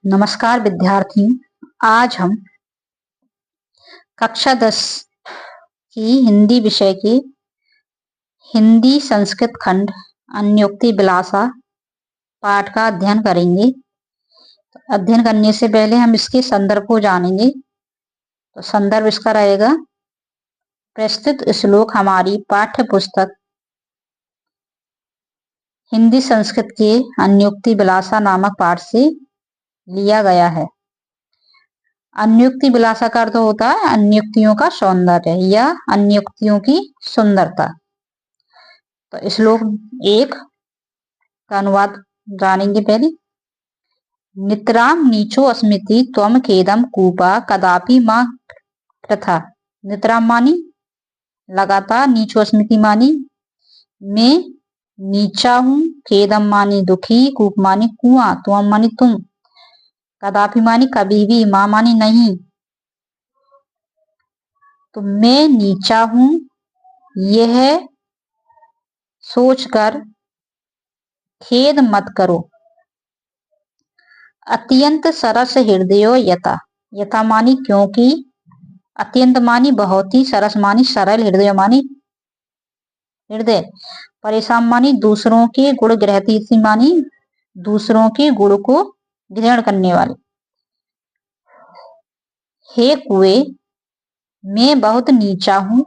नमस्कार विद्यार्थियों। आज हम कक्षा 10 की हिंदी विषय के हिंदी संस्कृत खंड अन्योक्ति विलासा पाठ का अध्ययन करेंगे। अध्ययन करने से पहले हम इसके संदर्भ को जानेंगे। तो संदर्भ इसका रहेगा, प्रस्तुत श्लोक हमारी पाठ्य पुस्तक हिंदी संस्कृत के अन्योक्ति विलासा नामक पाठ से लिया गया है। अन्योक्ति विलासा का अर्थ होता है अन्योक्तियों का सौंदर्य या अन्योक्तियों की सुंदरता। तो श्लोक 1 का अनुवाद जानेंगे पहले। नितराम नीचो अस्मिति त्वम खेदम कूपा कदापि मां प्रथा। नितराम मानी लगातार, नीचो अस्मिति मानी मैं नीचा हूं, खेदम मानी दुखी, कूप मानी कुआं, त्वम मानी तुम, कदापि मानी कभी भी, मां मानी नहीं। तो मैं नीचा हूं यह सोचकर खेद मत करो। अत्यंत सरस हृदयो यथा। यथा मानी क्योंकि, अत्यंत मानी बहुत ही, सरस मानी सरल, हृदय मानी हृदय, परेशान मानी दूसरों के गुण ग्रहती मानी दूसरों के गुण को ग्रहण करने वाले। हे कुएं मैं बहुत नीचा हूं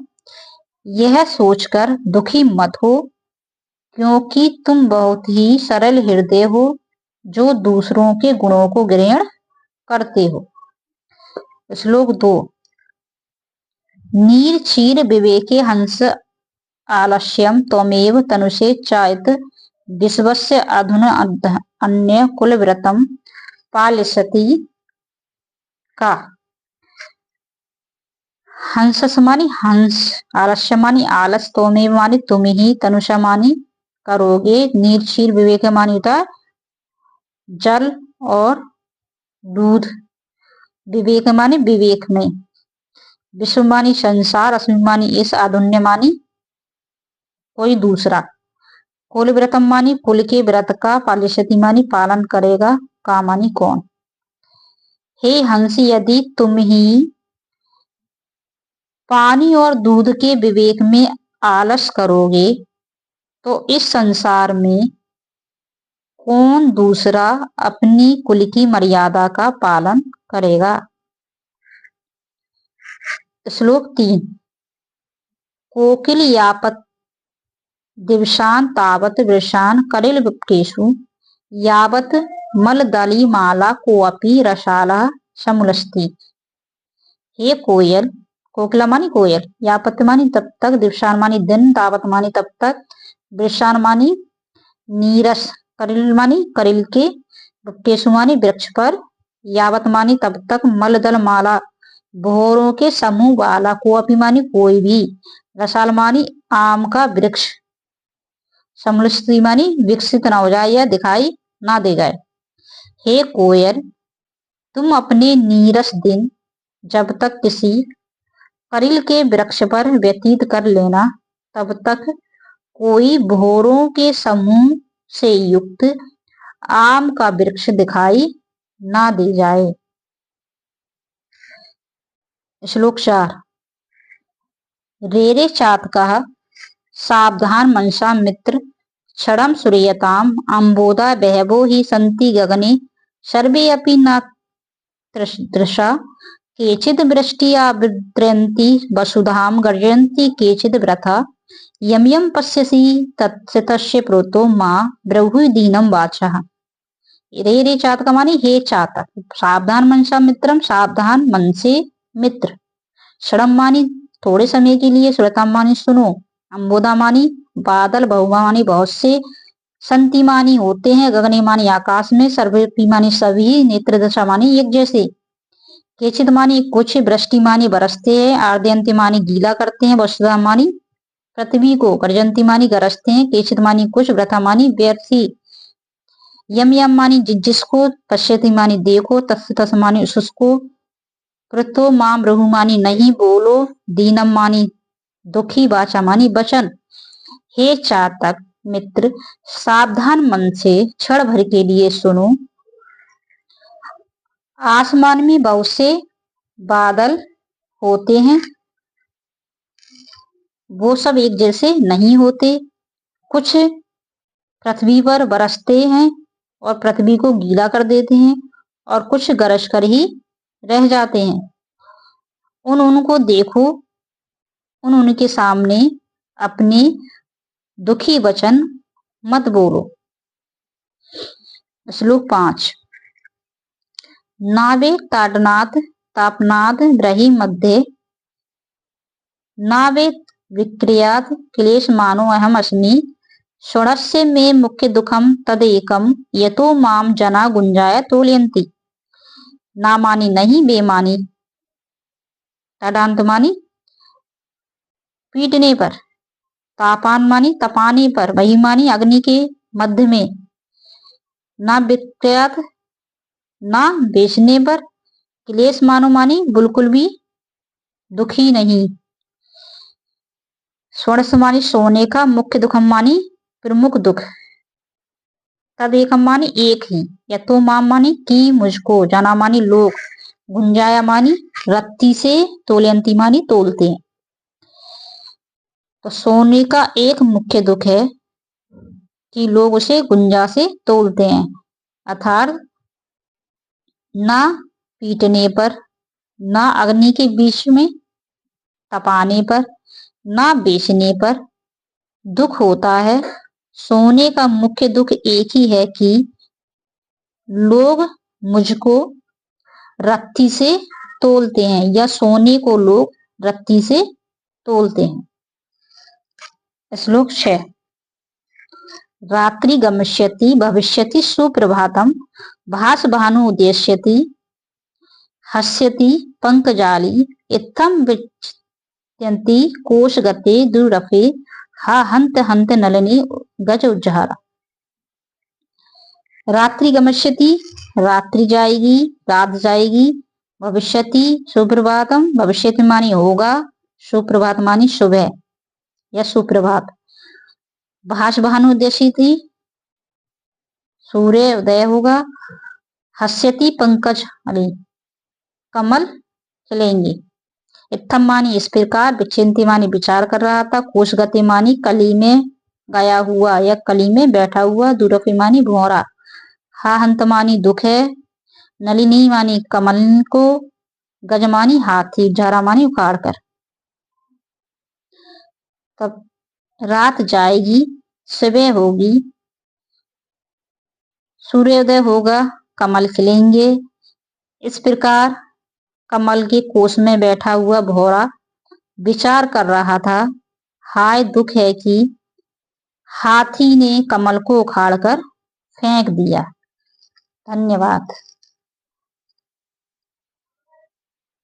यह सोचकर दुखी मत हो, क्योंकि तुम बहुत ही सरल हृदय हो जो दूसरों के गुणों को ग्रहण करते हो। श्लोक 2 नीर क्षीर विवेके हंस आलस्यम त्वमेव तनुषे चायत विश्वस्य अधुना अन्य कुल व्रतम पालिसति का। हंस मानी हंस, आलस्य मानी आलस, त्वमेव मानी तुम ही, तनुषा मानी करोगे, नीर क्षीर विवेक मानी होता है जल और दूध, विवेक मानी विवेक में, विश्व मानी संसार, अस्मिन मानी इस, आधुन्य मानी कोई दूसरा, कुल व्रतम मानी कुल के व्रत का, पालिशति मानी पालन करेगा, का मानी कौन। हे हंस यदि तुम ही पानी और दूध के विवेक में आलस करोगे तो इस संसार में कौन दूसरा अपनी कुल की मर्यादा का पालन करेगा। श्लोक 3 कोकिल यावत दिवसान तावत वृषान कलिल विप्रेषु यावत मलदली माला कोअपि रसाला समुलस्ति। हे कोयल, कोकिला मानी कोयल, यावत मानी तब तक, दिवसान मानी दिन, तावत मानी तब तक, वृषान मानी नीरस, कलिल मानी कलिल के, विप्रेषु मानी वृक्ष पर, यावत मानी तब तक, मलदल माला भौरों के समूह वाला, कोअपि मानी कोई भी, रसाल मानी आम का वृक्ष, समलस्ति मानी विकसित न हो जाए या दिखाई ना दे जाए। हे कोयल तुम अपने नीरस दिन जब तक किसी कलिल के वृक्ष पर व्यतीत कर लेना, तब तक कोई भौरों के समूह से युक्त आम का वृक्ष दिखाई ना दे जाए। श्लोक 4 रेरे चातकः सावधान मनसा मित्र क्षणम सूर्यताम अम्बोदा बहवो ही सन्ति गगने सर्वे अपि न दृशा केचिद वृष्टिया विद्रयन्ति वसुधाम गर्जयन्ति केचिद व्रथा यम यम पश्यसि तस्य प्रोतो मां ब्रह्मु दीनम वाचः। रे रे चातक मानी हे चातक, सावधान मनसा मित्रम सावधान मन से मित्र, क्षणम मानी थोड़े समय के लिए, सुरताम मानी सुनो, अम्बोदा मानी बादल, बहुमा मानी बहुत से, संति मानी होते हैं, गगने मानी आकाश में, सर्वेपि मानी सभी, नेत्र दशा मानी एक जैसे, केचित मानी कुछ, वृष्टि मानी बरसते हैं, आर्द्यंति मानी गीला करते हैं, वसुधा मानी पृथ्वी को, गर्जंती मानी गरजते हैं, केचित मानी कुछ, व्रथा मानी व्यर्थी, यम यम मानी जिसको, पश्यति मानी देखो, तस् तस् मानी उसको, पृथो मां ब्रह्मु मानी नहीं बोलो, दीनम मानी दुखी, वाचा मानी वचन। हे चातक मित्र सावधान मन से क्षण भर के लिए सुनो, आसमान में बहुत से बादल होते हैं, वो सब एक जैसे नहीं होते। कुछ पृथ्वी पर बरसते हैं और पृथ्वी को गीला कर देते हैं, और कुछ गरज कर ही रह जाते हैं। उन उनको देखो, उन उनके सामने अपने दुखी वचन मत बोलो। श्लोक 5। नावे ताडनाथ तापनाथ ब्रही मध्य नावे विक्रियात क्लेश मानो अहम अस्मि षोडस्य में मुख्य दुखम तदेकम यतो माम जना गुंजाय तोलयंती। ना मानी नहीं बेमानी, ताडांत मानी पीटने पर, तापान मानी तपाने पर, वही मानी अग्नि के मध्य में, ना विक्रियात ना बेचने पर, क्लेश मानो मानी बिल्कुल भी दुखी नहीं, षोडश मानी सोने का, मुख्य दुखम मानी प्रमुख दुख, तद एकम मानी एक ही, यतो माम मानी कि मुझको, जना मानी लोग, गुंजाया मानी रत्ती से, तोलयंती मानी तोलते हैं। तो सोने का एक मुख्य दुख है कि लोग उसे गुंजा से तोलते हैं, अर्थात ना पीटने पर, ना अग्नि के बीच में तपाने पर, ना बेचने पर दुख होता है। सोने का मुख्य दुख एक ही है कि लोग मुझको रत्ती से तोलते हैं, या सोने को लोग रत्ती से तोलते हैं। श्लोक 6। रात्रि गमिष्यति भविष्यति सुप्रभातम भास भानु उद्देश्यति हस्यति पंकजाली इत्थम विच्यन्ति कोश गते दुरफे हा हंत हंत नलिनी गज उज्जहारा। रात्रि गमिष्यति, रात्रि जाएगी, रात जाएगी, भविष्यति सुप्रभातम, भविष्यति मानी होगा, सुप्रभात मानी सुबह या सुप्रभात, भास भानु उद्देश्यति सूर्य उदय होगा, हस्यति पंकज अली कमल खिलेंगे, इत्थम मानी इस प्रकार, विचिंती मानी विचार कर रहा था, कोश गति मानी कली में गया हुआ या कली में बैठा हुआ, दूरफी मानी भौरा, हा हंत मानी दुख है, नलिनी मानी कमल को, गज मानी हाथी, झारा मानी उखाड़ कर। तब रात जाएगी, सुबह होगी, सूर्योदय होगा, कमल खिलेंगे। इस प्रकार कमल के कोष में बैठा हुआ भौरा विचार कर रहा था, हाय दुख है कि हाथी ने कमल को उखाड़कर फेंक दिया। धन्यवाद।